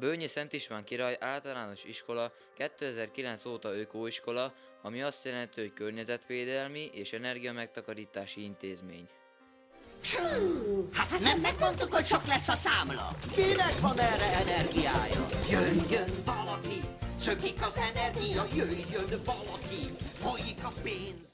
Bőnyi Szent István Király Általános Iskola 2009 óta ökoiskola, ami azt jelenti, hogy környezetvédelmi és energiamegtakarítási intézmény. Hát nem megmondtuk, hogy sok lesz a számla. Kinek van erre energiája? Jöjjön valaki, szökik az energia, jöjjön valaki, folyik a pénz.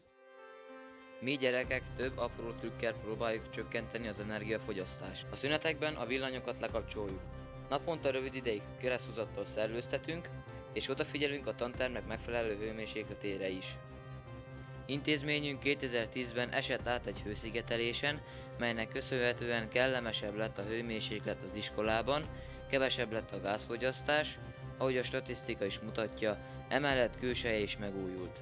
Mi gyerekek több apró trükkel próbáljuk csökkenteni az energiafogyasztást. A szünetekben a villanyokat lekapcsoljuk. Naponta rövid ideig kereszthúzattal szellőztetünk, és odafigyelünk a tantermek megfelelő hőmérsékletére is. Intézményünk 2010-ben esett át egy hőszigetelésen, melynek köszönhetően kellemesebb lett a hőmérséklet az iskolában, kevesebb lett a gázfogyasztás, ahogy a statisztika is mutatja, emellett külseje is megújult.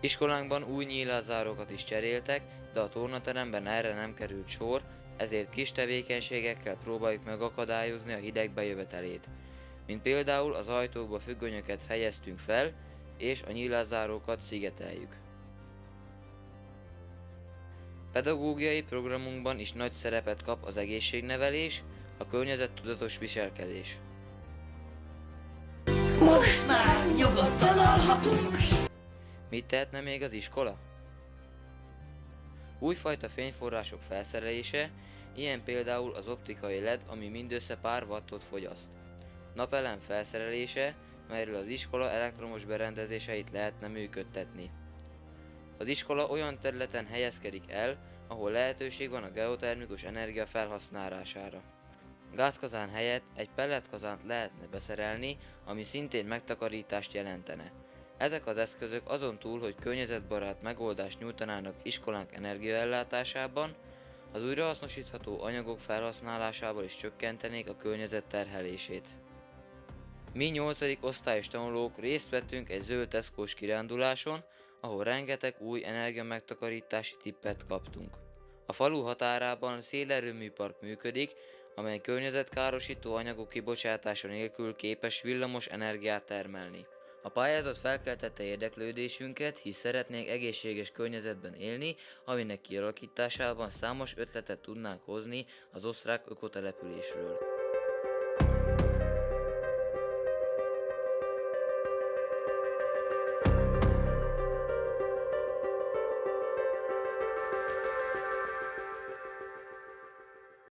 Iskolánkban új nyílászárókat is cseréltek, de a tornateremben erre nem került sor, ezért kis tevékenységekkel próbáljuk megakadályozni a hideg bejövetelét. Mint például az ajtókba függönyöket helyeztünk fel, és a nyílászárókat szigeteljük. Pedagógiai programunkban is nagy szerepet kap az egészségnevelés, a környezettudatos viselkedés. Most már nyugodtan alhatunk. Mit tehetne még az iskola? Újfajta fényforrások felszerelése, ilyen például az optikai LED, ami mindössze pár wattot fogyaszt. Napelem felszerelése, melyről az iskola elektromos berendezéseit lehetne működtetni. Az iskola olyan területen helyezkedik el, ahol lehetőség van a geotermikus energia felhasználására. Gázkazán helyett egy pelletkazánt lehetne beszerelni, ami szintén megtakarítást jelentene. Ezek az eszközök azon túl, hogy környezetbarát megoldást nyújtanának iskolánk energiaellátásában, az újrahasznosítható anyagok felhasználásával is csökkentenék a környezet terhelését. Mi 8. osztályos tanulók részt vettünk egy zöld Tesco-s kiránduláson, ahol rengeteg új energiamegtakarítási tippet kaptunk. A falu határában szélerőműpark működik, amely környezetkárosító anyagok kibocsátása nélkül képes villamos energiát termelni. A pályázat felkeltette érdeklődésünket, hisz szeretnénk egészséges környezetben élni, aminek kialakításában számos ötletet tudnánk hozni az osztrák ökotelepülésről.